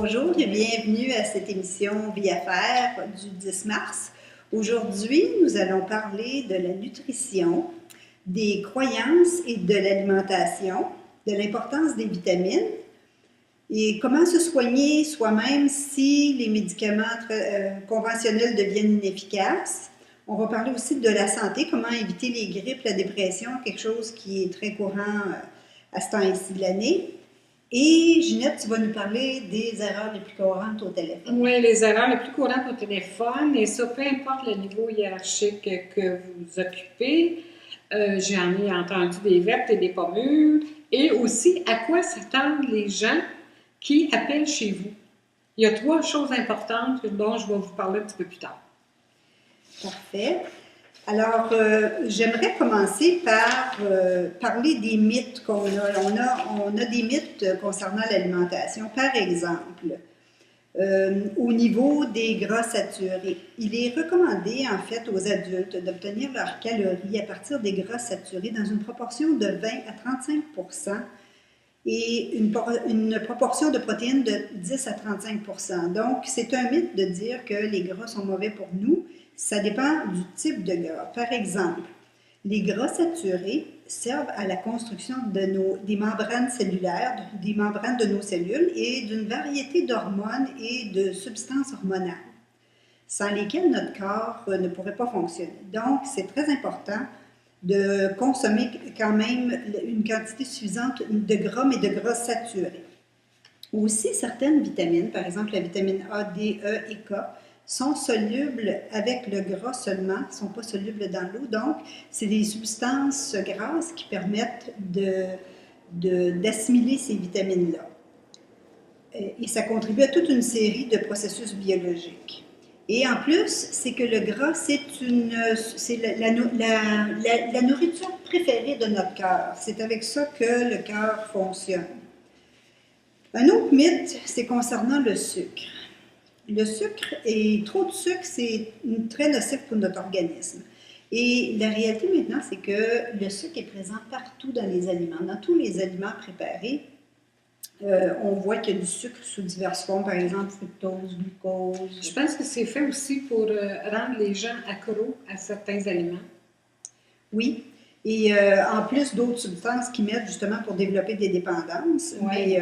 Bonjour et bienvenue à cette émission Vie à faire du 10 mars. Aujourd'hui, nous allons parler de la nutrition, des croyances et de l'alimentation, de l'importance des vitamines et comment se soigner soi-même si les médicaments conventionnels deviennent inefficaces. On va parler aussi de la santé, comment éviter les grippes, la dépression, quelque chose qui est très courant à ce temps-ci de l'année. Et Ginette, tu vas nous parler des erreurs les plus courantes au téléphone. Oui, les erreurs les plus courantes au téléphone, et ça, peu importe le niveau hiérarchique que vous occupez. J'en ai entendu des vertes et des pas mûres. Et aussi, à quoi s'attendent les gens qui appellent chez vous? Il y a 3 choses importantes dont je vais vous parler un petit peu plus tard. Parfait. Alors, j'aimerais commencer par parler des mythes qu'on a. On a des mythes concernant l'alimentation. Par exemple, au niveau des gras saturés, il est recommandé en fait aux adultes d'obtenir leurs calories à partir des gras saturés dans une proportion de 20 à 35 et une proportion de protéines de 10 à 35 Donc, c'est un mythe de dire que les gras sont mauvais pour nous. Ça dépend du type de gras. Par exemple, les gras saturés servent à la construction des membranes cellulaires, des membranes de nos cellules et d'une variété d'hormones et de substances hormonales, sans lesquelles notre corps ne pourrait pas fonctionner. Donc, c'est très important de consommer quand même une quantité suffisante de gras, mais de gras saturés. Aussi, certaines vitamines, par exemple la vitamine A, D, E et K, sont solubles avec le gras seulement, ne sont pas solubles dans l'eau. Donc, c'est des substances grasses qui permettent d'assimiler ces vitamines-là. Et ça contribue à toute une série de processus biologiques. Et en plus, c'est que le gras, c'est la nourriture préférée de notre cœur. C'est avec ça que le cœur fonctionne. Un autre mythe, c'est concernant le sucre. Le sucre, et trop de sucre, c'est très nocif pour notre organisme. Et la réalité maintenant, c'est que le sucre est présent partout dans les aliments, dans tous les aliments préparés. On voit qu'il y a du sucre sous diverses formes, par exemple fructose, glucose. Je pense que c'est fait aussi pour rendre les gens accros à certains aliments. Oui, et en plus d'autres substances qu'ils mettent justement pour développer des dépendances. Ouais. Mais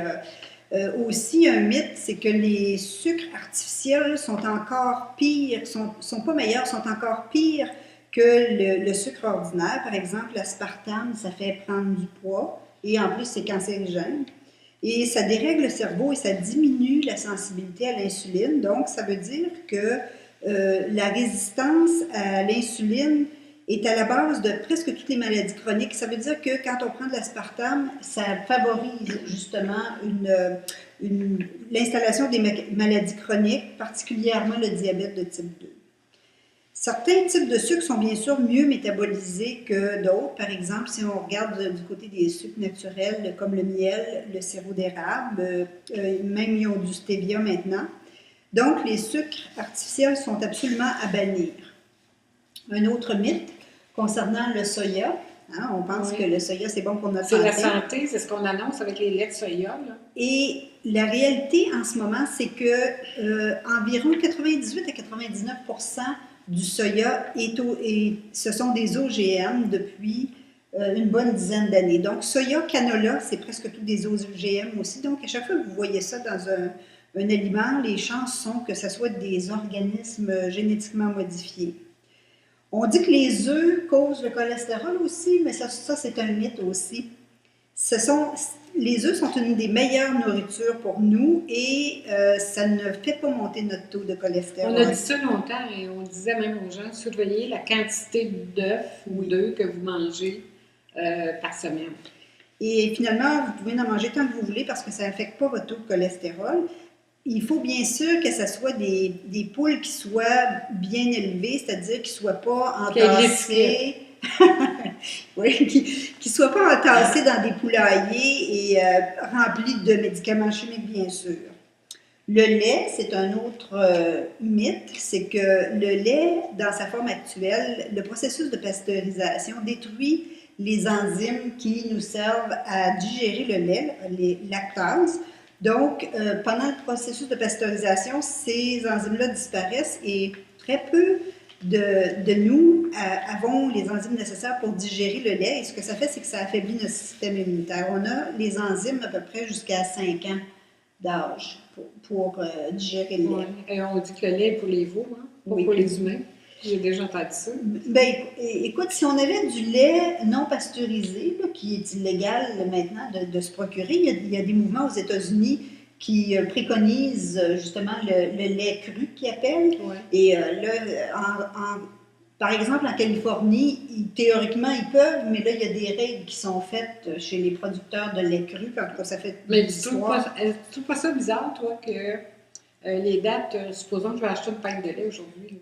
aussi un mythe, c'est que les sucres artificiels sont encore pires, sont pas meilleurs, sont encore pires que le sucre ordinaire. Par exemple, l'aspartame, ça fait prendre du poids et en plus c'est cancérigène. Et ça dérègle le cerveau et ça diminue la sensibilité à l'insuline. Donc, ça veut dire que la résistance à l'insuline est à la base de presque toutes les maladies chroniques. Ça veut dire que quand on prend de l'aspartame, ça favorise justement l'installation des maladies chroniques, particulièrement le diabète de type 2. Certains types de sucres sont bien sûr mieux métabolisés que d'autres. Par exemple, si on regarde du côté des sucres naturels comme le miel, le sirop d'érable, même ils ont du stevia maintenant. Donc, les sucres artificiels sont absolument à bannir. Un autre mythe concernant le soya. Hein, on pense que le soya, c'est bon pour notre santé. C'est la santé, c'est ce qu'on annonce avec les laits de soya. Là. Et la réalité en ce moment, c'est que environ 98 à 99% du soya, ce sont des OGM depuis une bonne dizaine d'années. Donc, soya, canola, c'est presque tous des OGM aussi. Donc, à chaque fois que vous voyez ça dans un aliment, les chances sont que ce soit des organismes génétiquement modifiés. On dit que les œufs causent le cholestérol aussi, mais ça c'est un mythe aussi. Les œufs sont une des meilleures nourritures pour nous et ça ne fait pas monter notre taux de cholestérol. On a dit ça longtemps et on disait même aux gens, surveillez la quantité d'œufs ou d'œufs que vous mangez par semaine. Et finalement, vous pouvez en manger tant que vous voulez parce que ça n'affecte pas votre taux de cholestérol. Il faut bien sûr que ce soit des poules qui soient bien élevées, c'est-à-dire qui ne soient pas entassées. Oui, qui ne soient pas entassées dans des poulaillers et remplies de médicaments chimiques, bien sûr. Le lait, c'est un autre mythe, c'est que le lait, dans sa forme actuelle, le processus de pasteurisation détruit les enzymes qui nous servent à digérer le lait, les lactases. Donc, pendant le processus de pasteurisation, ces enzymes-là disparaissent et très peu de nous avons les enzymes nécessaires pour digérer le lait. Et ce que ça fait, c'est que ça affaiblit notre système immunitaire. On a les enzymes à peu près jusqu'à 5 ans d'âge pour digérer le lait. Ouais. Et on dit que le lait est pour les veaux, hein? Pas Oui. pour les humains. J'ai déjà entendu ça. Ben, écoute, si on avait du lait non pasteurisé, là, qui est illégal maintenant de se procurer, il y a des mouvements aux États-Unis qui préconisent justement le lait cru qu'ils appellent. Ouais. Et par exemple, en Californie, théoriquement, ils peuvent, mais là, il y a des règles qui sont faites chez les producteurs de lait cru. En tout cas, ça fait Mais tu trouves pas ça bizarre, toi, que les dates, supposons que je vais acheter une pinte de lait aujourd'hui, là,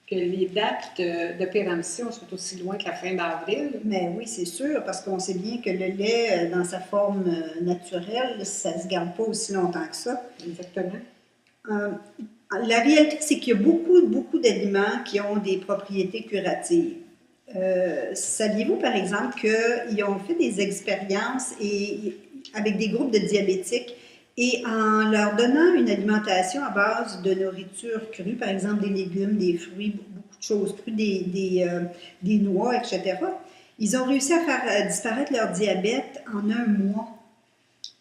que les dates de péremption sont aussi loin que la fin d'avril? Mais oui, c'est sûr, parce qu'on sait bien que le lait, dans sa forme naturelle, ça ne se garde pas aussi longtemps que ça. Exactement. La réalité, c'est qu'il y a beaucoup d'aliments qui ont des propriétés curatives. Saviez-vous, par exemple, qu'ils ont fait des expériences avec des groupes de diabétiques et en leur donnant une alimentation à base de nourriture crue, par exemple des légumes, des fruits, beaucoup de choses crues, des noix, etc., ils ont réussi à faire disparaître leur diabète en 1 mois,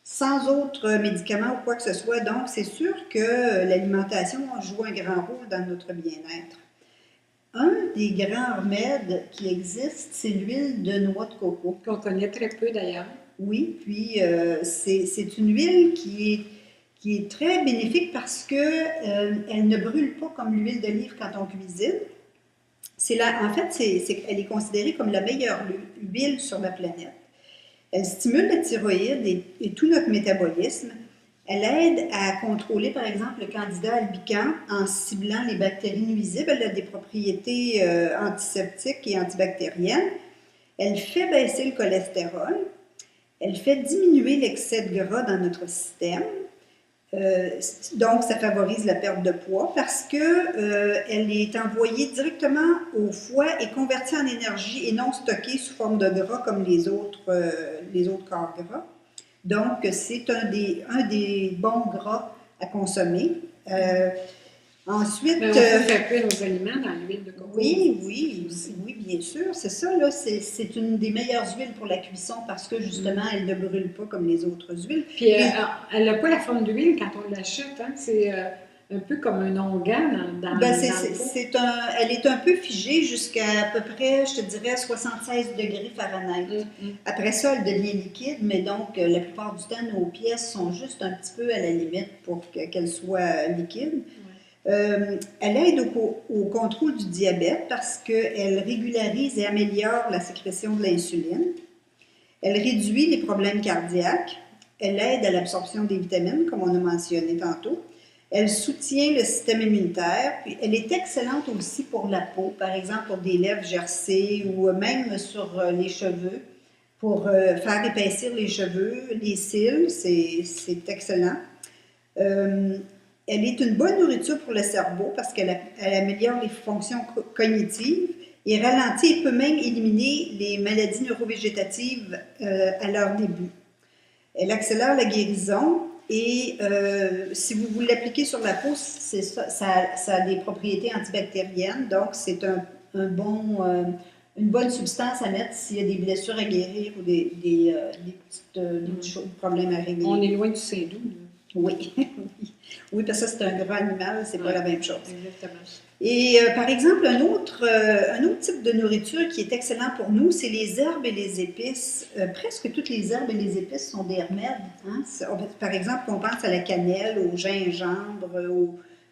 sans autres médicaments ou quoi que ce soit. Donc, c'est sûr que l'alimentation joue un grand rôle dans notre bien-être. Un des grands remèdes qui existent, c'est l'huile de noix de coco. Qu'on connaît très peu d'ailleurs. Oui, puis c'est une huile qui est très bénéfique parce qu'elle ne brûle pas comme l'huile d'olive quand on cuisine. En fait, elle est considérée comme la meilleure huile sur la planète. Elle stimule la thyroïde et tout notre métabolisme. Elle aide à contrôler, par exemple, le candida albicans en ciblant les bactéries nuisibles. Elle a des propriétés antiseptiques et antibactériennes. Elle fait baisser le cholestérol. Elle fait diminuer l'excès de gras dans notre système. Donc, ça favorise la perte de poids parce qu'elle est envoyée directement au foie et convertie en énergie et non stockée sous forme de gras comme les autres corps gras. Donc, c'est un des bons gras à consommer. Ensuite, mais on peut faire cuire nos aliments dans l'huile de coco. Oui, bien sûr, c'est ça. Là, c'est une des meilleures huiles pour la cuisson parce que justement, elle ne brûle pas comme les autres huiles. Puis elle n'a pas la forme d'huile quand on l'achète, hein? C'est un peu comme un onguent dans le pot. Elle est un peu figée jusqu'à à peu près, je te dirais, 76 degrés Fahrenheit. Après ça, elle devient liquide, mais donc la plupart du temps, nos pièces sont juste un petit peu à la limite pour qu'elles soient liquides. Elle aide au contrôle du diabète parce qu'elle régularise et améliore la sécrétion de l'insuline. Elle réduit les problèmes cardiaques. Elle aide à l'absorption des vitamines, comme on a mentionné tantôt. Elle soutient le système immunitaire. Puis elle est excellente aussi pour la peau, par exemple pour des lèvres gercées ou même sur les cheveux, pour faire épaissir les cheveux, les cils. C'est excellent. Elle est une bonne nourriture pour le cerveau parce qu'elle améliore les fonctions cognitives et ralentit et peut même éliminer les maladies neurovégétatives à leur début. Elle accélère la guérison et si vous l'appliquez sur la peau, ça a des propriétés antibactériennes, donc c'est une bonne substance à mettre s'il y a des blessures à guérir ou des petits problèmes à régler. On est loin du Saint-Doux. Oui, oui, parce que ça, c'est un gras animal, c'est pas la même chose. Exactement. Et par exemple, un autre type de nourriture qui est excellent pour nous, c'est les herbes et les épices. Presque toutes les herbes et les épices sont des remèdes. Hein? Par exemple, on pense à la cannelle, au gingembre,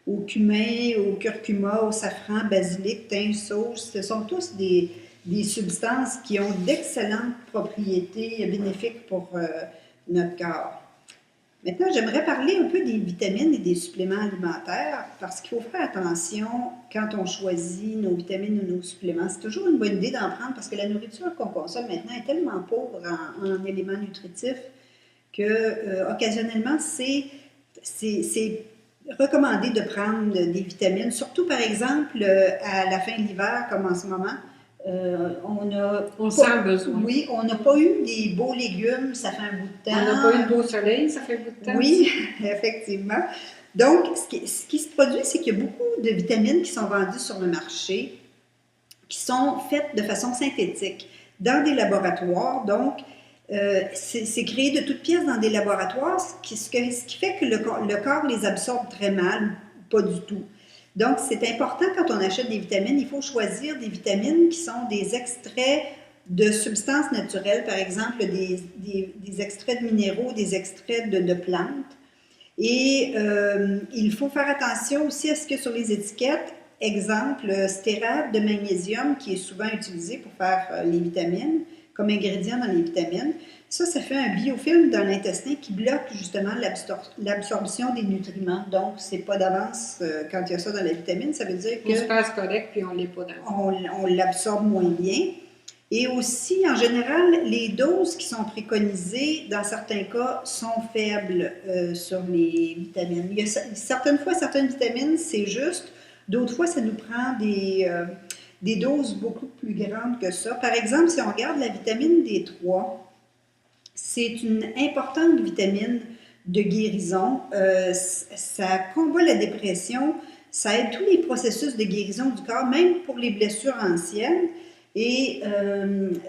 au cumin, au curcuma, au safran, basilic, thym, sauge. Ce sont tous des substances qui ont d'excellentes propriétés bénéfiques pour notre corps. Maintenant, j'aimerais parler un peu des vitamines et des suppléments alimentaires parce qu'il faut faire attention quand on choisit nos vitamines ou nos suppléments. C'est toujours une bonne idée d'en prendre parce que la nourriture qu'on consomme maintenant est tellement pauvre en éléments nutritifs que occasionnellement, c'est recommandé de prendre des vitamines, surtout par exemple à la fin de l'hiver comme en ce moment. On sent le besoin. Oui, on n'a pas eu des beaux légumes, ça fait un bout de temps. On n'a pas eu de beau soleil, ça fait un bout de temps. Oui, effectivement. Donc, ce qui se produit, c'est qu'il y a beaucoup de vitamines qui sont vendues sur le marché, qui sont faites de façon synthétique dans des laboratoires. Donc, c'est créé de toutes pièces dans des laboratoires, ce qui fait que le corps les absorbe très mal, pas du tout. Donc, c'est important quand on achète des vitamines, il faut choisir des vitamines qui sont des extraits de substances naturelles, par exemple des extraits de minéraux, des extraits de plantes. Et il faut faire attention aussi à ce que sur les étiquettes, exemple, stérate de magnésium qui est souvent utilisé pour faire les vitamines, comme ingrédient dans les vitamines. Ça fait un biofilm dans l'intestin qui bloque justement l'absorption des nutriments. Donc, c'est pas d'avance quand il y a ça dans la vitamine, ça veut dire que... On se passe correct puis on l'est pas d'avance. On l'absorbe moins bien. Et aussi, en général, les doses qui sont préconisées, dans certains cas, sont faibles sur les vitamines. Il y a certaines fois, certaines vitamines, c'est juste. D'autres fois, ça nous prend des doses beaucoup plus grandes que ça. Par exemple, si on regarde la vitamine D3, c'est une importante vitamine de guérison. Ça combat la dépression, ça aide tous les processus de guérison du corps, même pour les blessures anciennes. Et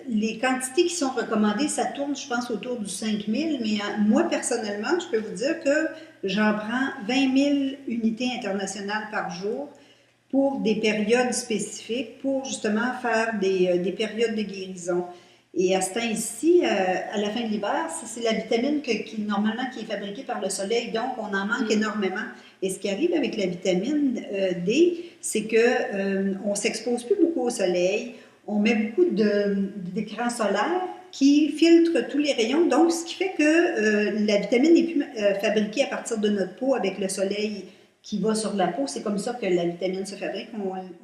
les quantités qui sont recommandées, ça tourne, je pense, autour du 5000, mais moi, personnellement, je peux vous dire que j'en prends 20 000 unités internationales par jour pour des périodes spécifiques, pour justement faire des périodes de guérison. Et à ce temps-ci, à la fin de l'hiver, c'est la vitamine normalement qui est fabriquée par le soleil, donc on en manque énormément. Et ce qui arrive avec la vitamine D, c'est qu'on ne s'expose plus beaucoup au soleil, on met beaucoup d'écrans solaires qui filtrent tous les rayons, donc ce qui fait que la vitamine n'est plus fabriquée à partir de notre peau avec le soleil qui va sur la peau. C'est comme ça que la vitamine se fabrique,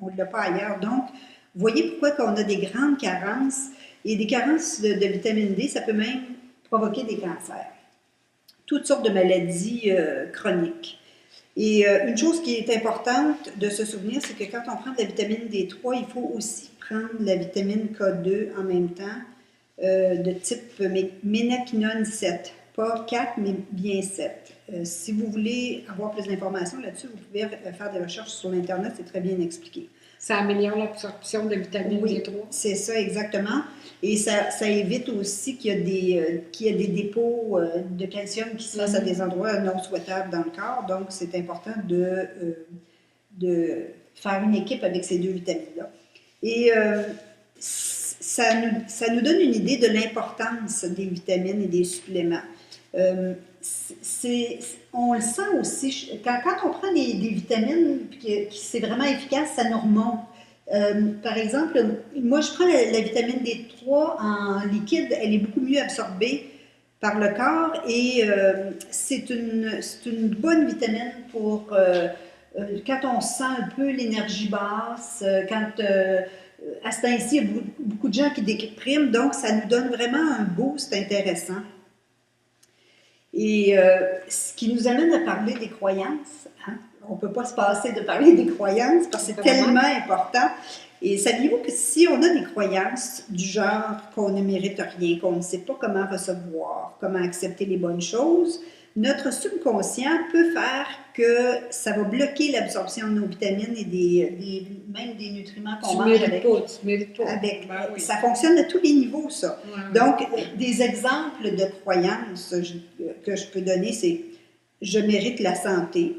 on ne l'a pas ailleurs. Donc, vous voyez pourquoi on a des grandes carences. Et des carences de vitamine D, ça peut même provoquer des cancers. Toutes sortes de maladies chroniques. Et une chose qui est importante de se souvenir, c'est que quand on prend de la vitamine D3, il faut aussi prendre la vitamine K2 en même temps, de type ménaquinone 7. Pas 4, mais bien 7. Si vous voulez avoir plus d'informations là-dessus, vous pouvez faire des recherches sur l'Internet, c'est très bien expliqué. Ça améliore l'absorption de vitamine D3. Oui, c'est ça, exactement. Et ça évite aussi qu'il y a des dépôts de calcium qui se fassent à des endroits non souhaitables dans le corps. Donc, c'est important de faire une équipe avec ces deux vitamines-là. Et ça nous donne une idée de l'importance des vitamines et des suppléments. On le sent aussi, quand on prend des vitamines, qui c'est vraiment efficace, ça nous remonte. Par exemple, moi je prends la vitamine D3 en liquide, elle est beaucoup mieux absorbée par le corps et c'est une bonne vitamine pour quand on sent un peu l'énergie basse, quand à ce temps-ci, il y a beaucoup de gens qui dépriment, donc ça nous donne vraiment un boost intéressant. Et ce qui nous amène à parler des croyances. Hein? On ne peut pas se passer de parler des croyances parce que c'est tellement important. Et saviez-vous que si on a des croyances du genre qu'on ne mérite rien, qu'on ne sait pas comment recevoir, comment accepter les bonnes choses, notre subconscient peut faire que ça va bloquer l'absorption de nos vitamines et même des nutriments qu'on mange avec. Tu mérites pas. Ben oui. Ça fonctionne à tous les niveaux, ça. Ouais. Donc, des exemples de croyances que je peux donner, c'est « je mérite la santé »,«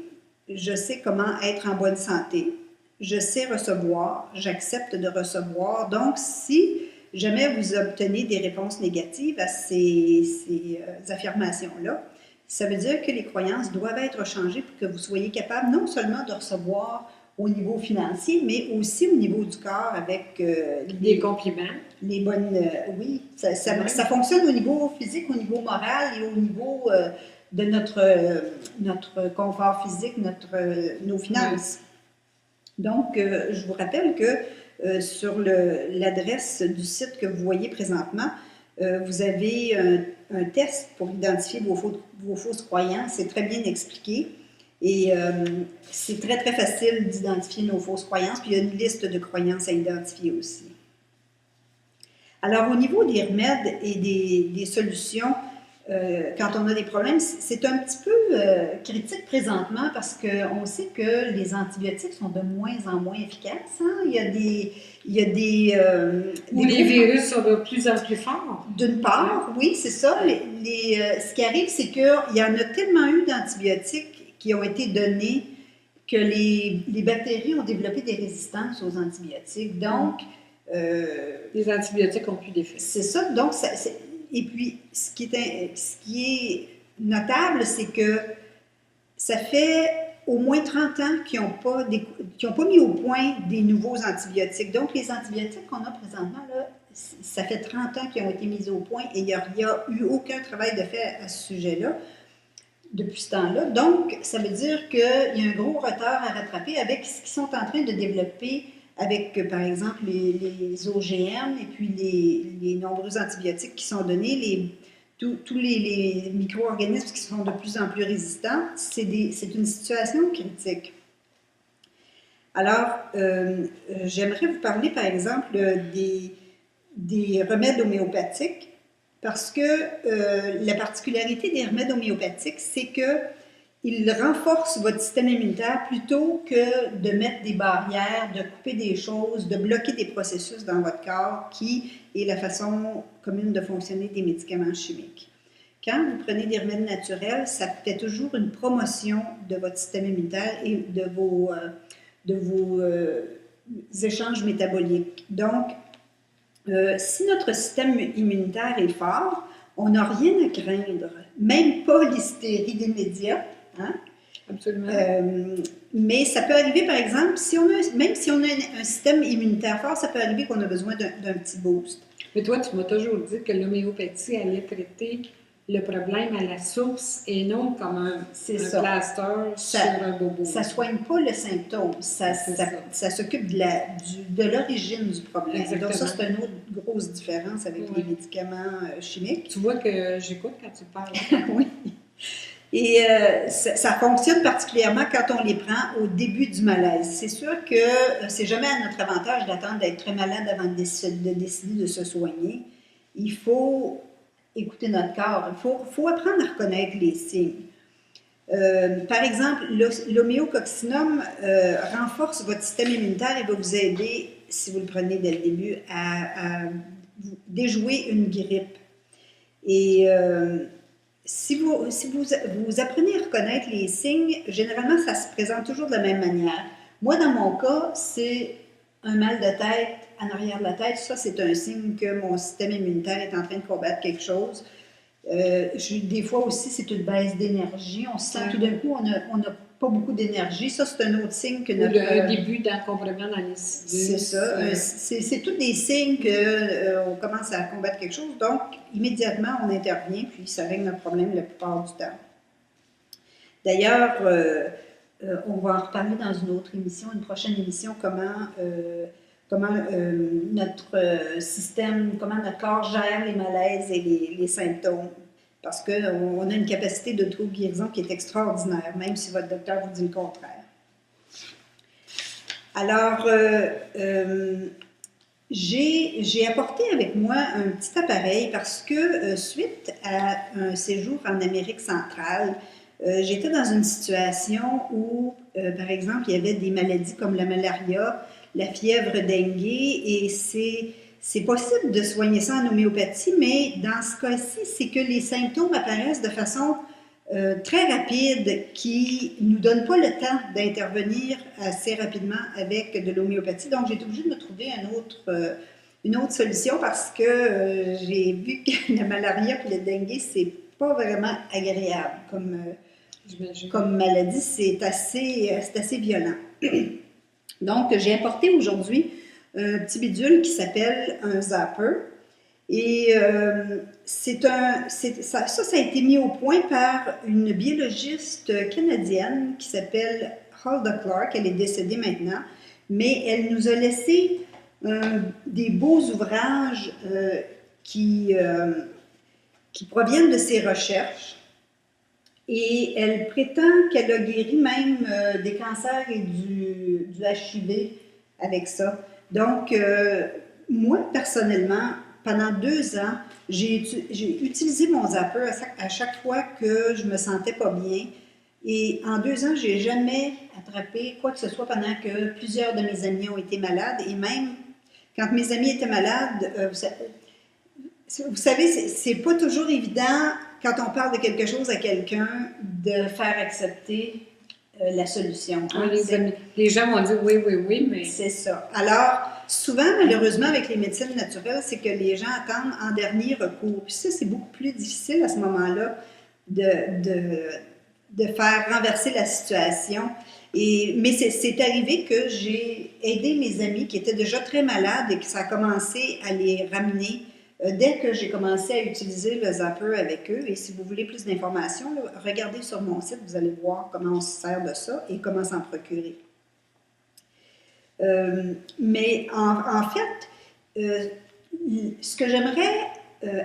je sais comment être en bonne santé »,« je sais recevoir »,« j'accepte de recevoir ». Donc, si jamais vous obtenez des réponses négatives à ces affirmations-là, ça veut dire que les croyances doivent être changées pour que vous soyez capable non seulement de recevoir au niveau financier, mais aussi au niveau du corps avec des compliments. Les bonnes... oui, ça fonctionne au niveau physique, au niveau moral et au niveau de notre confort physique, nos finances. Oui. Donc, je vous rappelle que sur l'adresse du site que vous voyez présentement, vous avez un test pour identifier vos fausses croyances. C'est très bien expliqué. Et c'est très, très facile d'identifier nos fausses croyances. Puis il y a une liste de croyances à identifier aussi. Alors, au niveau des remèdes et des solutions, quand on a des problèmes, c'est un petit peu critique présentement parce qu'on sait que les antibiotiques sont de moins en moins efficaces. Hein? Ou les virus sont de plus en plus forts. D'une part, oui, c'est ça. Ce qui arrive, c'est qu'il y en a tellement eu d'antibiotiques qui ont été donnés que les bactéries ont développé des résistances aux antibiotiques. Donc, les antibiotiques ont plus d'effet. C'est ça. Donc, et puis, ce qui est notable, c'est que ça fait au moins 30 ans qu'ils n'ont pas mis au point des nouveaux antibiotiques. Donc, les antibiotiques qu'on a présentement, là, ça fait 30 ans qu'ils ont été mis au point et il n'y a eu aucun travail de fait à ce sujet-là depuis ce temps-là. Donc, ça veut dire qu'il y a un gros retard à rattraper avec ce qu'ils sont en train de développer avec, par exemple, les OGM et puis les nombreux antibiotiques qui sont donnés, tous les micro-organismes qui sont de plus en plus résistants. C'est une situation critique. Alors, j'aimerais vous parler, par exemple, des remèdes homéopathiques, parce que la particularité des remèdes homéopathiques, c'est qu'ils renforcent votre système immunitaire plutôt que de mettre des barrières, de couper des choses, de bloquer des processus dans votre corps, qui est la façon commune de fonctionner des médicaments chimiques. Quand vous prenez des remèdes naturels, ça fait toujours une promotion de votre système immunitaire et de vos échanges métaboliques. Donc, si notre système immunitaire est fort, on n'a rien à craindre, même pas l'hystérie des médias. Hein? Absolument. Mais ça peut arriver, par exemple, même si on a un système immunitaire fort, ça peut arriver qu'on a besoin d'un petit boost. Mais toi, tu m'as toujours dit que l'homéopathie allait traiter le problème à la source et non comme un plaster sur un bobo. Ça ne soigne pas le symptôme, ça s'occupe de l'origine du problème. Exactement. Donc ça, c'est une autre grosse différence avec les médicaments chimiques. Tu vois que j'écoute quand tu parles. Oui. Et ça fonctionne particulièrement quand on les prend au début du malaise. C'est sûr que c'est jamais à notre avantage d'attendre d'être très malade avant de décider de se soigner. Il faut écouter notre corps. Il faut apprendre à reconnaître les signes. Par exemple, l'homéococcinum renforce votre système immunitaire et va vous aider, si vous le prenez dès le début, à déjouer une grippe. Et si vous apprenez à reconnaître les signes, généralement, ça se présente toujours de la même manière. Moi, dans mon cas, c'est un mal de tête en arrière de la tête. Ça, c'est un signe que mon système immunitaire est en train de combattre quelque chose. Des fois aussi, c'est une baisse d'énergie. On se sent tout d'un coup, on n'a pas beaucoup d'énergie. Ça, c'est un autre signe que notre... Le début d'encombrement dans les cellules. C'est ça. C'est tous des signes qu'on commence à combattre quelque chose. Donc, immédiatement, on intervient, puis ça règle notre problème la plupart du temps. D'ailleurs, on va en reparler dans une autre émission, une prochaine émission, comment notre système, comment notre corps gère les malaises et les symptômes. Parce qu'on a une capacité d'auto-guérison qui est extraordinaire, même si votre docteur vous dit le contraire. Alors, j'ai apporté avec moi un petit appareil parce que suite à un séjour en Amérique centrale, j'étais dans une situation où, par exemple, il y avait des maladies comme la malaria, la fièvre dengue, et c'est possible de soigner ça en homéopathie, mais dans ce cas-ci, c'est que les symptômes apparaissent de façon très rapide qui ne nous donne pas le temps d'intervenir assez rapidement avec de l'homéopathie. Donc, j'ai été obligée de me trouver une autre solution parce que j'ai vu que la malaria et le dengue, c'est pas vraiment agréable comme maladie. C'est assez violent. Donc, j'ai apporté aujourd'hui un petit bidule qui s'appelle un zapper. Et ça a été mis au point par une biologiste canadienne qui s'appelle Hulda Clark. Elle est décédée maintenant, mais elle nous a laissé des beaux ouvrages qui proviennent de ses recherches. Et elle prétend qu'elle a guéri même des cancers et du HIV avec ça. Donc, moi, personnellement, pendant 2 ans, j'ai utilisé mon zapper à chaque fois que je me sentais pas bien. Et en 2 ans, j'ai jamais attrapé quoi que ce soit pendant que plusieurs de mes amis ont été malades. Et même quand mes amis étaient malades, vous savez, c'est pas toujours évident quand on parle de quelque chose à quelqu'un de faire accepter la solution. Hein? Les gens vont dire oui, oui, oui, mais... C'est ça. Alors, souvent, malheureusement, avec les médecines naturelles, c'est que les gens attendent en dernier recours. Puis ça, c'est beaucoup plus difficile à ce moment-là de faire renverser la situation. Mais c'est arrivé que j'ai aidé mes amis qui étaient déjà très malades et que ça a commencé à les ramener dès que j'ai commencé à utiliser le zapper avec eux. Et si vous voulez plus d'informations, regardez sur mon site, vous allez voir comment on se sert de ça et comment s'en procurer. Mais en fait, ce que j'aimerais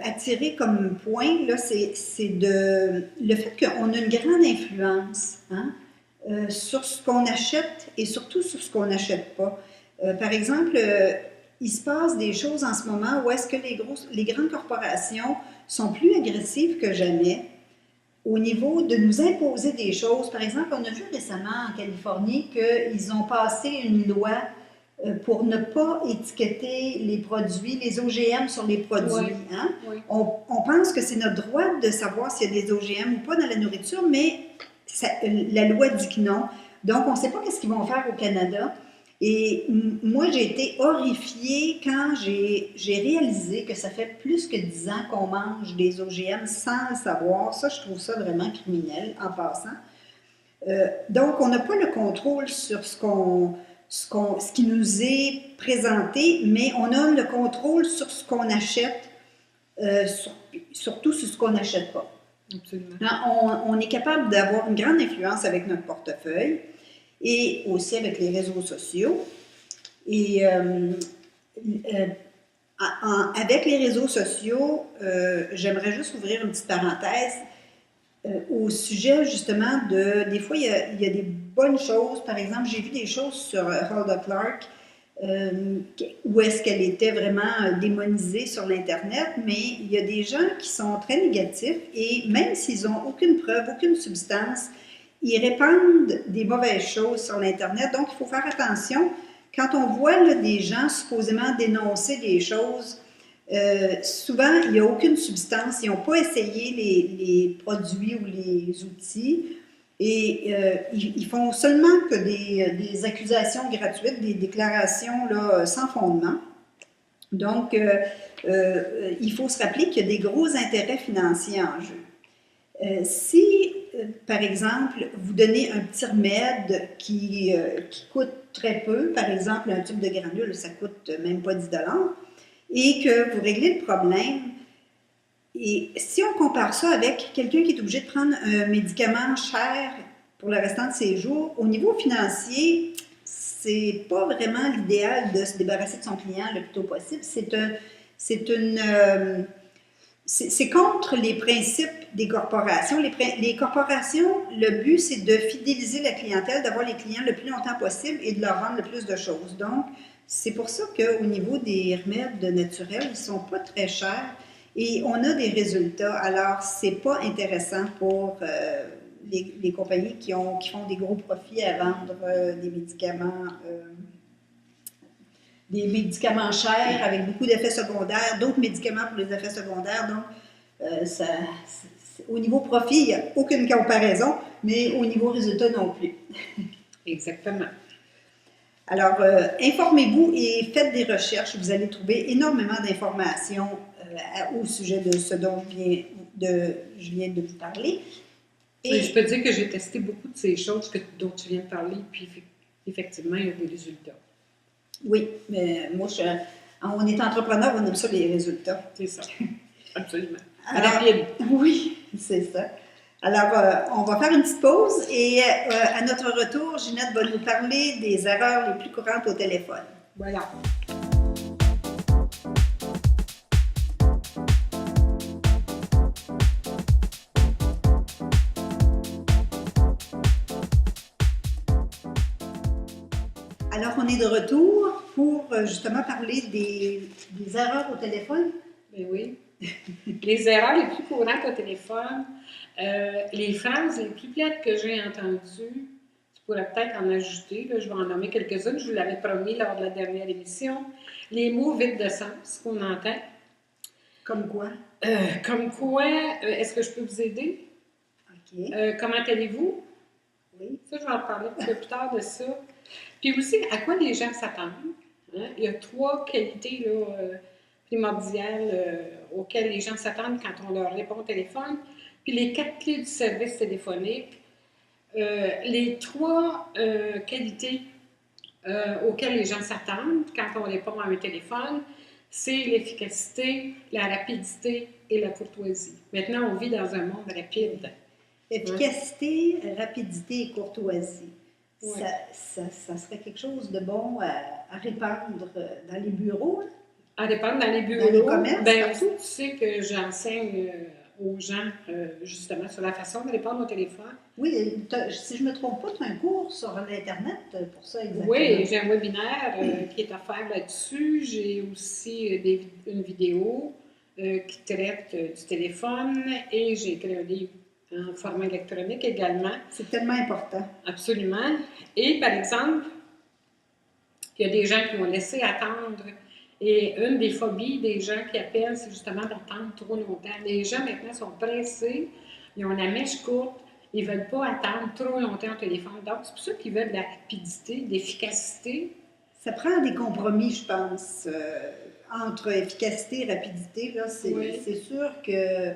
attirer comme point, là, c'est le fait qu'on a une grande influence sur ce qu'on achète et surtout sur ce qu'on n'achète pas. Par exemple, il se passe des choses en ce moment où est-ce que les grandes corporations sont plus agressives que jamais au niveau de nous imposer des choses. Par exemple, on a vu récemment en Californie qu'ils ont passé une loi pour ne pas étiqueter les produits, les OGM sur les produits. Oui. Hein? Oui. On pense que c'est notre droit de savoir s'il y a des OGM ou pas dans la nourriture, mais la loi dit que non. Donc, on ne sait pas ce qu'ils vont faire au Canada. Et moi, j'ai été horrifiée quand j'ai réalisé que ça fait plus que 10 ans qu'on mange des OGM sans le savoir. Ça, je trouve ça vraiment criminel, en passant. Donc, on n'a pas le contrôle sur ce qui nous est présenté, mais on a le contrôle sur ce qu'on achète, surtout sur ce qu'on n'achète pas. Absolument. On est capable d'avoir une grande influence avec notre portefeuille et aussi avec les réseaux sociaux. Et avec les réseaux sociaux, j'aimerais juste ouvrir une petite parenthèse au sujet justement des fois il y a des bonnes choses. Par exemple, j'ai vu des choses sur Hulda Clark où est-ce qu'elle était vraiment démonisée sur l'Internet, mais il y a des gens qui sont très négatifs et même s'ils n'ont aucune preuve, aucune substance, ils répandent des mauvaises choses sur l'Internet. Donc, il faut faire attention. Quand on voit là, des gens supposément dénoncer des choses, souvent, il n'y a aucune substance. Ils n'ont pas essayé les produits ou les outils. Et ils font seulement que des accusations gratuites, des déclarations là, sans fondement. Donc, il faut se rappeler qu'il y a des gros intérêts financiers en jeu. Si, par exemple, vous donnez un petit remède qui coûte très peu, par exemple, un tube de granules, ça coûte même pas 10 $, et que vous réglez le problème, et si on compare ça avec quelqu'un qui est obligé de prendre un médicament cher pour le restant de ses jours, au niveau financier, c'est pas vraiment l'idéal de se débarrasser de son client le plus tôt possible. C'est contre les principes des corporations. Les corporations, le but, c'est de fidéliser la clientèle, d'avoir les clients le plus longtemps possible et de leur vendre le plus de choses. Donc, c'est pour ça qu'au niveau des remèdes naturels, ils ne sont pas très chers et on a des résultats. Alors, c'est pas intéressant pour les compagnies qui font des gros profits à vendre des médicaments chers avec beaucoup d'effets secondaires, d'autres médicaments pour les effets secondaires. Donc, au niveau profit, il n'y a aucune comparaison, mais au niveau résultat non plus. Exactement. Alors, informez-vous et faites des recherches. Vous allez trouver énormément d'informations au sujet de ce dont je viens de vous parler. Et je peux dire que j'ai testé beaucoup de ces choses dont tu viens de parler, puis effectivement, il y a des résultats. Oui, mais moi, on est entrepreneur, on aime ça, les résultats. C'est ça, absolument. Rapide. Oui, c'est ça. Alors, on va faire une petite pause et à notre retour, Ginette va nous parler des erreurs les plus courantes au téléphone. Voilà. Alors, on est de retour pour justement parler des erreurs au téléphone. Ben oui. Les erreurs les plus courantes au téléphone, les phrases les plus plates que j'ai entendues, tu pourrais peut-être en ajouter, là, je vais en nommer quelques-unes, je vous l'avais promis lors de la dernière émission. Les mots vides de sens qu'on entend. Comme quoi? Comme quoi, est-ce que je peux vous aider? OK. Comment allez-vous? Oui. Ça, je vais en parler un petit peu plus tard de ça. Puis aussi, à quoi les gens s'attendent. Hein? Il y a 3 qualités là, primordiales auxquelles les gens s'attendent quand on leur répond au téléphone. Puis les 4 clés du service téléphonique. Les 3 qualités auxquelles les gens s'attendent quand on répond à un téléphone, c'est l'efficacité, la rapidité et la courtoisie. Maintenant, on vit dans un monde rapide. Efficacité, rapidité et courtoisie. Ouais. Ça serait quelque chose de bon à répandre dans les bureaux. À répandre dans les bureaux. Dans les commerces, ben, partout. tu sais que j'enseigne aux gens justement sur la façon de répondre au téléphone. Oui, si je ne me trompe pas, tu as un cours sur l'Internet pour ça exactement. Oui, j'ai un webinaire qui est offert là-dessus. J'ai aussi une vidéo qui traite du téléphone et j'ai écrit un livre en format électronique également. C'est tellement important. Absolument. Et par exemple, il y a des gens qui ont laissé attendre. Et une des phobies des gens qui appellent, c'est justement d'attendre trop longtemps. Les gens maintenant sont pressés, ils ont la mèche courte, ils ne veulent pas attendre trop longtemps au téléphone. Donc, c'est pour ça qu'ils veulent de la rapidité, de l'efficacité. Ça prend des compromis, je pense, entre efficacité et rapidité. Là, c'est sûr que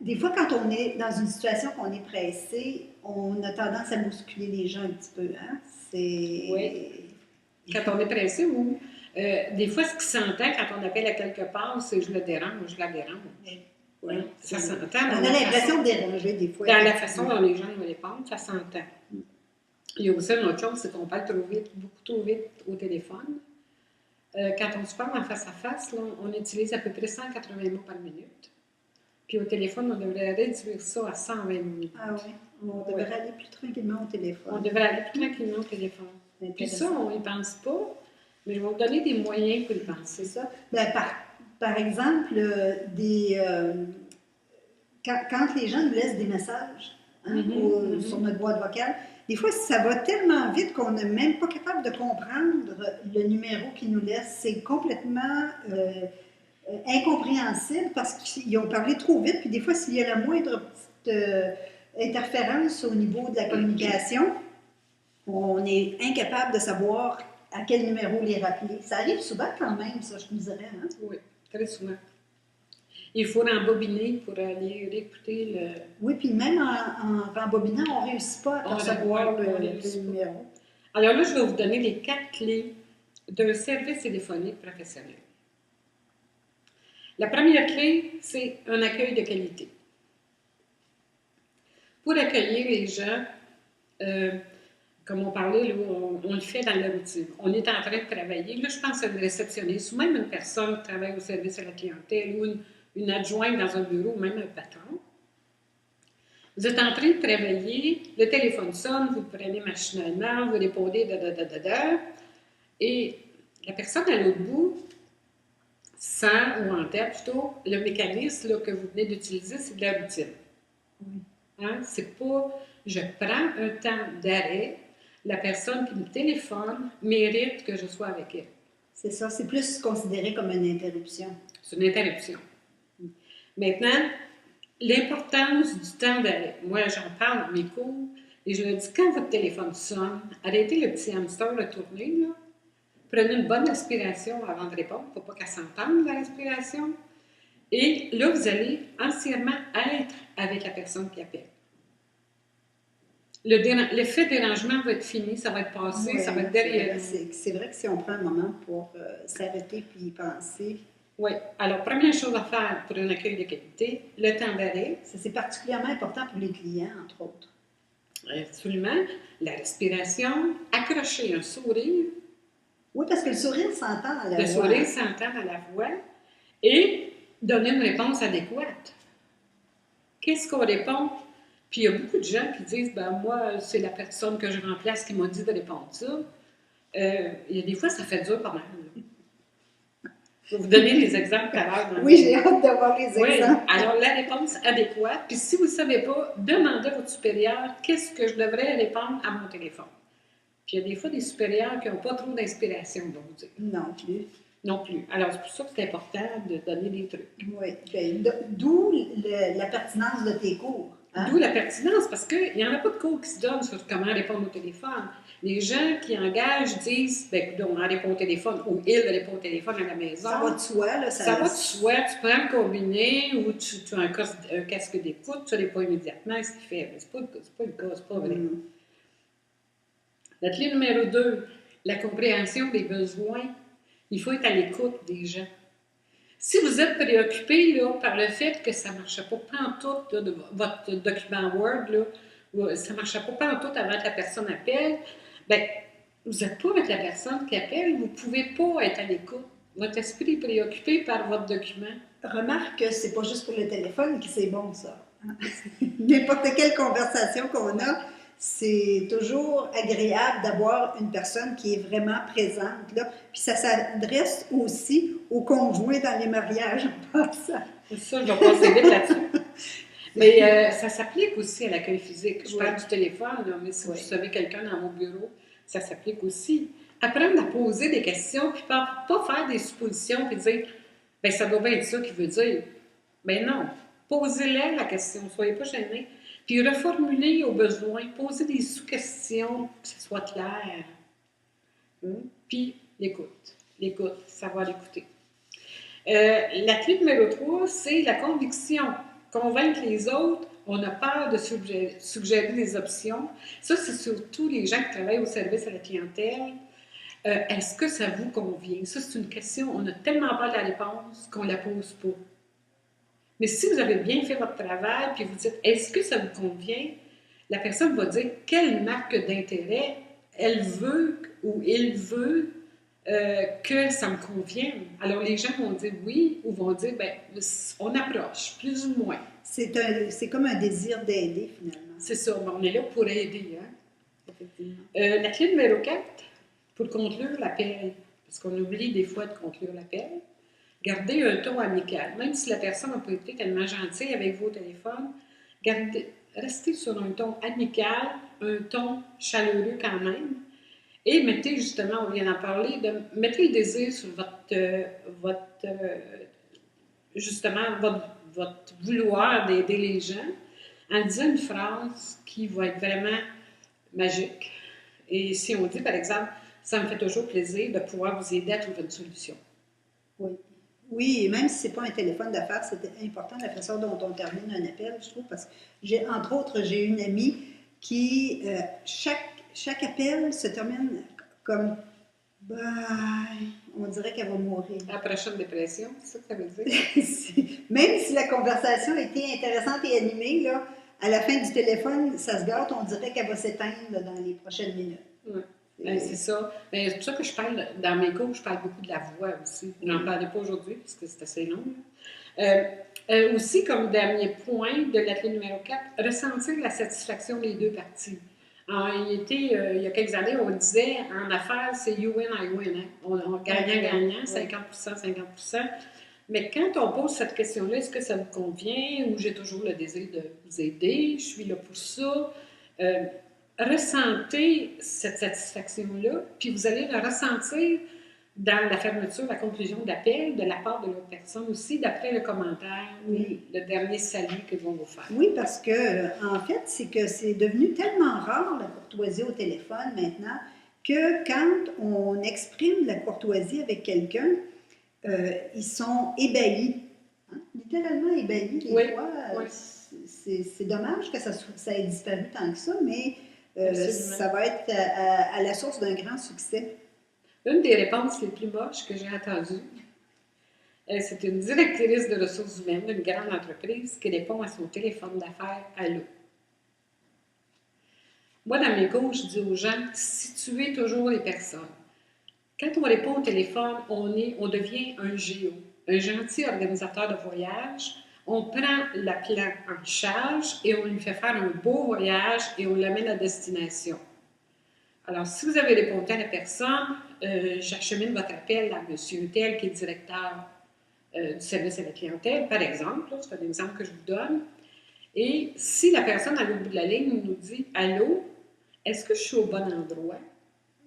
des fois, quand on est dans une situation qu'on est pressé, on a tendance à bousculer les gens un petit peu. Hein? Oui. Quand on est pressé, ou des fois, ce qui s'entend quand on appelle à quelque part, c'est je le dérange, je la dérange. Oui. Ça s'entend. On a l'impression de déranger des fois. Dans la façon dont les gens nous répondent, ça s'entend. Il y a aussi une autre chose, c'est qu'on parle trop vite, beaucoup trop vite au téléphone. Quand on se parle en face à face, là, on utilise à peu près 180 mots par minute. Puis au téléphone, on devrait réduire ça à 120 minutes. Ah oui, on devrait aller plus tranquillement au téléphone. On devrait aller plus tranquillement au téléphone. Puis ça, on n'y pense pas, mais je vais vous donner des moyens pour y penser. C'est ça. Ben, par exemple, quand les gens nous laissent des messages sur notre boîte vocale, des fois, ça va tellement vite qu'on n'est même pas capable de comprendre le numéro qu'ils nous laissent. C'est complètement incompréhensible parce qu'ils ont parlé trop vite. Puis des fois, s'il y a la moindre petite interférence au niveau de la communication, on est incapable de savoir à quel numéro les rappeler. Ça arrive souvent quand même, ça, je vous dirais. Hein? Oui, très souvent. Il faut rembobiner pour aller réécouter le... Oui, puis même en rembobinant, on ne réussit pas à percevoir le numéro. Alors là, je vais vous donner les 4 clés d'un service téléphonique professionnel. La première clé, c'est un accueil de qualité. Pour accueillir les gens, comme on parlait, là, on le fait dans la routine. On est en train de travailler. Là, je pense à une réceptionniste ou même une personne qui travaille au service à la clientèle ou une adjointe dans un bureau ou même un patron. Vous êtes en train de travailler, le téléphone sonne, vous le prenez machinalement, vous répondez et la personne à l'autre bout sent, ou en tête plutôt, le mécanisme là, que vous venez d'utiliser, c'est de la routine. Oui. Hein? C'est pas, je prends un temps d'arrêt, la personne qui me téléphone mérite que je sois avec elle. C'est ça, c'est plus considéré comme une interruption. C'est une interruption. Maintenant, l'importance du temps d'arrêt. Moi, j'en parle dans mes cours et je leur dis, quand votre téléphone sonne, arrêtez le petit hamster de tourner, là. Prenez une bonne respiration avant de répondre, pour pas qu'elle s'entende, la respiration. Et là, vous allez entièrement être avec la personne qui appelle. L'effet de dérangement va être fini, ça va être passé, ça va être derrière nous. C'est vrai que si on prend un moment pour s'arrêter puis y penser... Oui. Alors, première chose à faire pour un accueil de qualité, le temps d'arrêt. Ça, c'est particulièrement important pour les clients, entre autres. Absolument. La respiration, accrocher un sourire. Oui, parce que le sourire s'entend à la voix. Le sourire s'entend à la voix. Et donner une réponse adéquate. Qu'est-ce qu'on répond? Puis il y a beaucoup de gens qui disent, ben moi, c'est la personne que je remplace qui m'a dit de répondre ça. Il y a des fois, ça fait dur pas mal. Je vais vous donner les exemples tout à l'heure. Oui, j'ai hâte d'avoir les Oui, exemples. alors la réponse adéquate. Puis si vous ne savez pas, demandez à votre supérieur qu'est-ce que je devrais répondre à mon téléphone. Puis il y a des fois des supérieurs qui n'ont pas trop d'inspiration, donc vous dire. Non plus. Non plus. Alors c'est pour ça que c'est important de donner des trucs. Oui. Ben, d'où la pertinence de tes cours. Hein? D'où la pertinence, parce qu'il n'y en a pas de cours qui se donnent sur comment répondre au téléphone. Les gens qui engagent disent, ben, on répond au téléphone, ou il répond au téléphone à la maison. Ça va de soi, là. Ça va de soi. Tu prends le combiné ou tu as un casque d'écoute, tu ne réponds immédiatement, ce qui fait. C'est pas le cas, c'est pas vrai. La clé numéro 2, la compréhension des besoins. Il faut être à l'écoute des gens. Si vous êtes préoccupé là, par le fait que ça ne marche pas pantoute là, de votre document Word, là, ça ne marche pas pantoute avant que la personne appelle, bien, vous n'êtes pas avec la personne qui appelle, vous ne pouvez pas être à l'écoute. Votre esprit est préoccupé par votre document. Remarque que c'est pas juste pour le téléphone que c'est bon, ça. N'importe quelle conversation qu'on a, c'est toujours agréable d'avoir une personne qui est vraiment présente, là. Puis ça s'adresse aussi aux conjoints dans les mariages, en passant. Ça, je vais passer vite là-dessus. Mais ça s'applique aussi à l'accueil physique. Je parle du téléphone, là, mais si vous savez quelqu'un dans mon bureau, ça s'applique aussi. Apprendre à poser des questions, puis pas faire des suppositions, puis dire, bien, ça doit bien être ça qu'il veut dire. Ben non. Posez-leur la question, ne soyez pas gênés. Puis reformulez au besoin, posez des sous-questions, que ce soit clair. Puis l'écoute, savoir l'écouter. La clé numéro 3, c'est la conviction. Convaincre les autres, on a peur de suggérer des options. Ça, c'est surtout les gens qui travaillent au service à la clientèle. Est-ce que ça vous convient? Ça, c'est une question, on a tellement peur de la réponse qu'on ne la pose pas. Mais si vous avez bien fait votre travail, puis vous dites, est-ce que ça vous convient? La personne va dire quelle marque d'intérêt elle veut ou il veut que ça me convienne. Alors, les gens vont dire oui ou vont dire, bien, on approche, plus ou moins. C'est comme un désir d'aider, finalement. C'est ça, mais on est là pour aider. Hein? Effectivement. La clé numéro 4, pour conclure l'appel, parce qu'on oublie des fois de conclure l'appel, gardez un ton amical. Même si la personne n'a pas été tellement gentille avec vous au téléphone, restez sur un ton amical, un ton chaleureux quand même. Et mettez justement, on vient d'en parler, mettez le désir sur votre vouloir d'aider les gens en disant une phrase qui va être vraiment magique. Et si on dit, par exemple, ça me fait toujours plaisir de pouvoir vous aider à trouver une solution. Oui. Oui, et même si ce n'est pas un téléphone d'affaires, c'est important la façon dont on termine un appel, je trouve, parce que, entre autres, j'ai une amie qui, chaque appel se termine comme « bye », on dirait qu'elle va mourir. La prochaine dépression, c'est ça que ça veut dire? Même si la conversation était intéressante et animée, là, à la fin du téléphone, ça se gâte, on dirait qu'elle va s'éteindre dans les prochaines minutes. Oui. Ben, c'est ça. Ben, c'est pour ça que je parle, dans mes cours, je parle beaucoup de la voix aussi. Je n'en parlerai pas aujourd'hui, parce que c'est assez long. Aussi, comme dernier point de la clé numéro 4, ressentir la satisfaction des deux parties. Alors, il y a quelques années, on disait, en affaires, c'est you win, I win. Hein? On gagnant, 50%, 50%. Mais quand on pose cette question-là, est-ce que ça vous convient ou j'ai toujours le désir de vous aider, je suis là pour ça, ressentez cette satisfaction-là, puis vous allez le ressentir dans la fermeture, la conclusion de l'appel, de la part de l'autre personne aussi, d'après le commentaire ou le dernier salut qu'ils vont vous faire. Oui, parce que, en fait, c'est que c'est devenu tellement rare, la courtoisie au téléphone maintenant, que quand on exprime la courtoisie avec quelqu'un, ils sont ébahis. Hein? Littéralement ébahis, des fois. Oui. C'est dommage que ça ait disparu tant que ça, mais ça va être à la source d'un grand succès. Une des réponses les plus moches que j'ai entendues, c'est une directrice de ressources humaines d'une grande entreprise qui répond à son téléphone d'affaires « Allô ». Moi, dans mes cours, je dis aux gens, situez toujours les personnes. Quand on répond au téléphone, on devient un géo, un gentil organisateur de voyage. On prend l'appelant en charge et on lui fait faire un beau voyage et on l'amène à destination. Alors, si vous avez répondu à la personne, j'achemine votre appel à M. Tel, qui est directeur du service à la clientèle, par exemple. C'est un exemple que je vous donne. Et si la personne à l'autre bout de la ligne nous dit « Allô, est-ce que je suis au bon endroit? »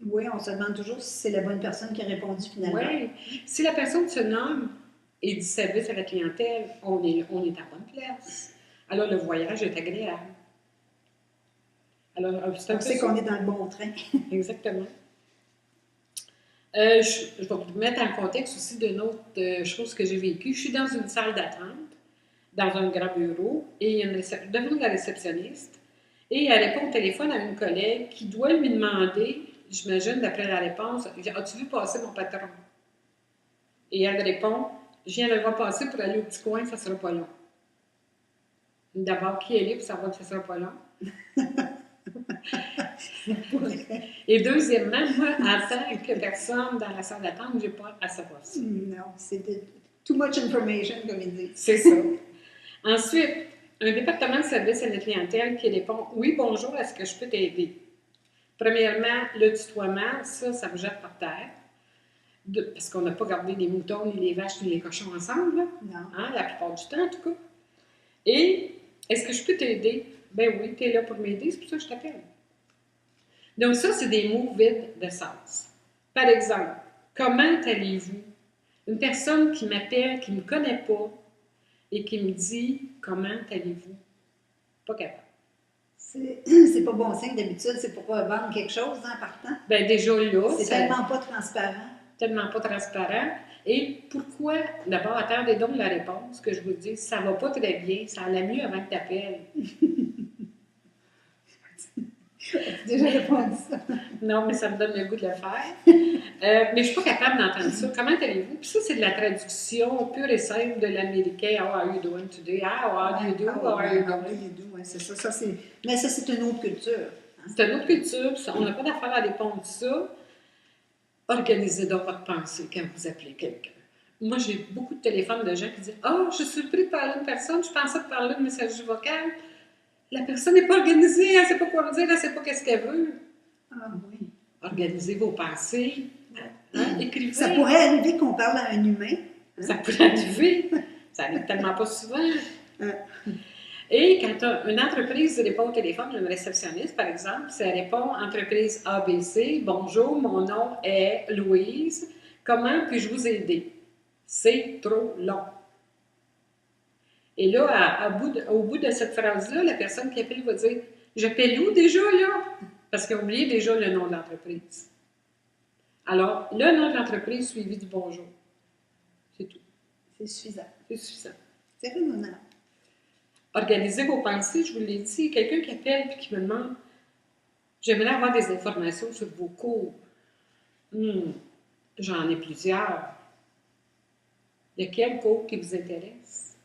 Oui, on se demande toujours si c'est la bonne personne qui a répondu finalement. Oui. Si la personne se nomme et du service à la clientèle, on est à bonne place. Alors, le voyage est agréable. Alors, on sait qu'on est dans le bon train. Exactement. Je vais vous mettre en contexte aussi d'une autre chose que j'ai vécue. Je suis dans une salle d'attente, dans un grand bureau, et devant la réceptionniste, et elle répond au téléphone à une collègue qui doit lui demander, j'imagine d'après la réponse, « As-tu vu passer mon patron? » Et elle répond, « Je viens de le voir passer pour aller au petit coin, ça ne sera pas long. » D'abord, qui est libre pour savoir que ça ne sera pas long? Et deuxièmement, moi, en tant que personne dans la salle d'attente, je n'ai pas à savoir ça. Non, c'est too much information, comme ils disent. C'est ça. Ensuite, un département de service à la clientèle qui répond « Oui, bonjour, est-ce que je peux t'aider? » Premièrement, le tutoiement, ça me jette par terre. Parce qu'on n'a pas gardé les moutons, ni les vaches, ni les cochons ensemble. Là. Non. Hein, la plupart du temps, en tout cas. Et est-ce que je peux t'aider? Ben oui, tu es là pour m'aider, c'est pour ça que je t'appelle. Donc ça, c'est des mots vides de sens. Par exemple, comment allez-vous? Une personne qui m'appelle, qui ne me connaît pas, et qui me dit comment allez-vous? Pas capable. C'est pas bon signe d'habitude, c'est pour vendre quelque chose en partant. Bien, déjà là, c'est tellement pas transparent. Tellement pas transparent. Et pourquoi? D'abord, attendez donc la réponse que je vous dis. Ça va pas très bien, ça allait mieux avant que tu appelles. As-tu déjà répondu ça? Non, mais ça me donne le goût de le faire. Mais je ne suis pas capable d'entendre ça. Comment allez-vous? Puis ça, c'est de la traduction pure et simple de l'américain. How are you doing today? How are you doing? How are you doing? Oui, c'est ça. Mais ça, c'est une autre culture. Hein? C'est une autre culture. On n'a pas d'affaire à répondre ça. Organisez donc votre pensée quand vous appelez quelqu'un. Moi, j'ai beaucoup de téléphones de gens qui disent « Ah, je suis surpris de parler à une personne. Je pensais te parler de messagerie vocale. » La personne n'est pas organisée, elle ne sait pas quoi me dire, elle ne sait pas qu'est-ce qu'elle veut. Ah oui. Organisez vos pensées. Hein? Écrivez. Ça pourrait arriver qu'on parle à un humain. Hein? Ça pourrait arriver. Ça n'arrive tellement pas souvent. Et quand une entreprise répond au téléphone, une réceptionniste, par exemple, ça répond « Entreprise ABC, bonjour, mon nom est Louise. Comment puis-je vous aider? » C'est trop long. Et là, au bout de cette phrase-là, la personne qui appelle va dire « J'appelle où déjà, là? » Parce qu'ils ont oublié déjà le nom de l'entreprise. Alors, le nom de l'entreprise suivi du bonjour. C'est tout. C'est suffisant. C'est suffisant. C'est raisonnable. Organisez vos pensées, je vous l'ai dit. Quelqu'un qui appelle et qui me demande « J'aimerais avoir des informations sur vos cours. J'en ai plusieurs. Il y a quel cours qui vous intéresse? »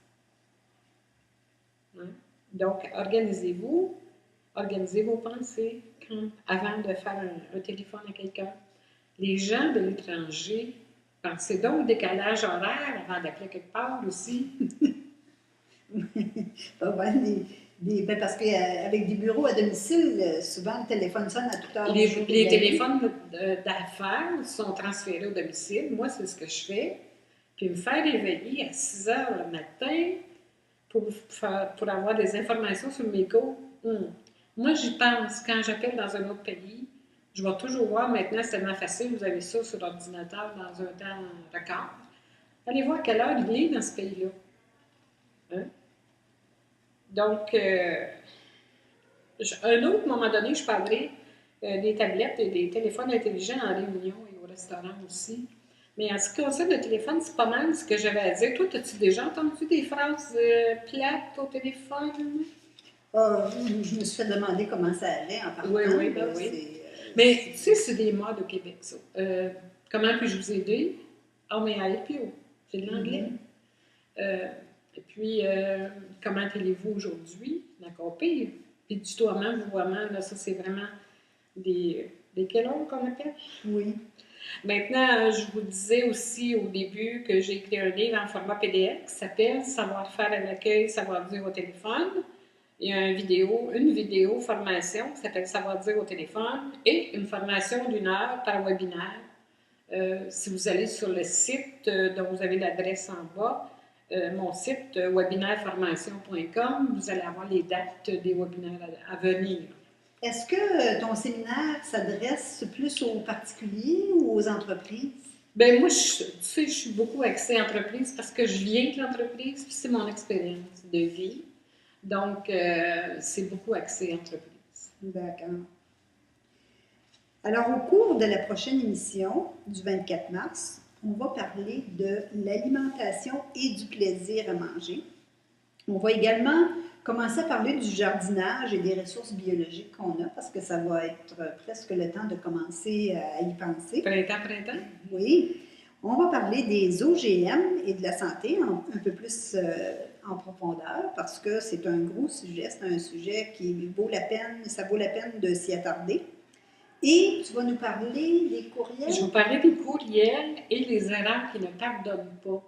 Hein? Donc, organisez vos pensées avant de faire un téléphone à quelqu'un. Les gens de l'étranger, pensez donc au décalage horaire avant d'appeler quelque part aussi. Parce qu'avec des bureaux à domicile, souvent le téléphone sonne à toute heure. Les téléphones d'affaires sont transférés au domicile. Moi, c'est ce que je fais. Puis me faire réveiller à 6 heures le matin pour avoir des informations sur mes cours. Moi, j'y pense. Quand j'appelle dans un autre pays, je vais toujours voir, maintenant, c'est tellement facile, vous avez ça sur l'ordinateur dans un temps record. Allez voir quelle heure il est dans ce pays-là. Hein? Donc, un autre moment donné, je parlerai des tablettes et des téléphones intelligents en réunion et au restaurant aussi. Mais en ce qui concerne le téléphone, c'est pas mal ce que j'avais à dire. Toi, as-tu déjà entendu des phrases plates au téléphone? Je me suis fait demander comment ça allait en partant. Oui, ben oui. Mais tu sais, c'est des modes au Québec, ça. Comment puis-je vous aider? How may I help you? C'est de l'anglais. Et puis, comment allez-vous aujourd'hui? D'accord, pire. Puis du tutoiement, vouvoiement, là, ça, c'est vraiment des quelons qu'on appelle? Oui. Maintenant, je vous disais aussi au début que j'ai écrit un livre en format PDF qui s'appelle « Savoir faire à l'accueil, savoir dire au téléphone ». Il y a une vidéo formation qui s'appelle Savoir dire au téléphone et une formation d'1 heure par webinaire. Si vous allez sur le site dont vous avez l'adresse en bas, mon site webinaireformation.com, vous allez avoir les dates des webinaires à venir. Est-ce que ton séminaire s'adresse plus aux particuliers ou aux entreprises? Bien, moi, tu sais, je suis beaucoup axée entreprise parce que je viens de l'entreprise, puis c'est mon expérience de vie. Donc, c'est beaucoup axé entreprise. D'accord. Alors, au cours de la prochaine émission du 24 mars, on va parler de l'alimentation et du plaisir à manger. On va également commencer à parler du jardinage et des ressources biologiques qu'on a, parce que ça va être presque le temps de commencer à y penser. Printemps? Oui. On va parler des OGM et de la santé un peu plus en profondeur, parce que c'est un gros sujet, c'est un sujet qui vaut la peine, ça vaut la peine de s'y attarder. Et tu vas nous parler des courriels? Je vais vous parler des courriels et les erreurs qui ne pardonnent pas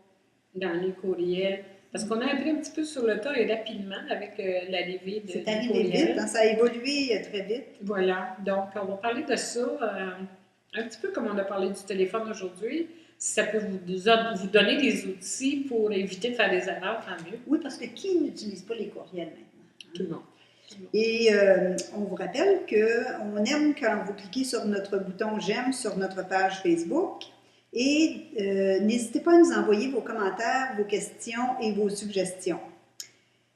dans les courriels. Parce qu'on a appris un petit peu sur le tas et rapidement avec l'arrivée de C'est arrivé vite, hein, ça a évolué très vite. Voilà, donc on va parler de ça un petit peu comme on a parlé du téléphone aujourd'hui. Si ça peut vous donner des outils pour éviter de faire des erreurs, tant mieux. Oui, parce que qui n'utilise pas les courriels maintenant? Tout le monde. Et on vous rappelle qu'on aime quand vous cliquez sur notre bouton « J'aime » sur notre page Facebook. Et n'hésitez pas à nous envoyer vos commentaires, vos questions et vos suggestions.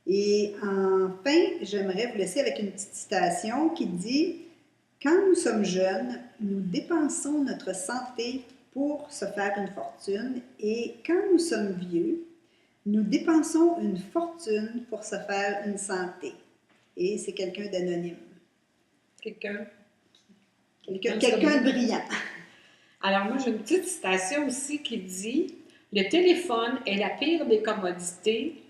Et enfin, j'aimerais vous laisser avec une petite citation qui dit « Quand nous sommes jeunes, nous dépensons notre santé pour se faire une fortune, et quand nous sommes vieux, nous dépensons une fortune pour se faire une santé. » Et c'est quelqu'un d'anonyme. Quelqu'un de brillant. Alors moi, j'ai une petite citation aussi qui dit « Le téléphone est la pire des commodités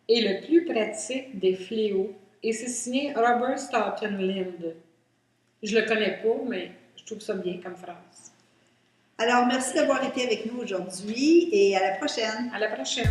et le plus pratique des fléaux. » Et c'est signé Robert Stoughton Linde. Je le connais pas, mais je trouve ça bien comme phrase. Alors, merci d'avoir été avec nous aujourd'hui et à la prochaine. À la prochaine.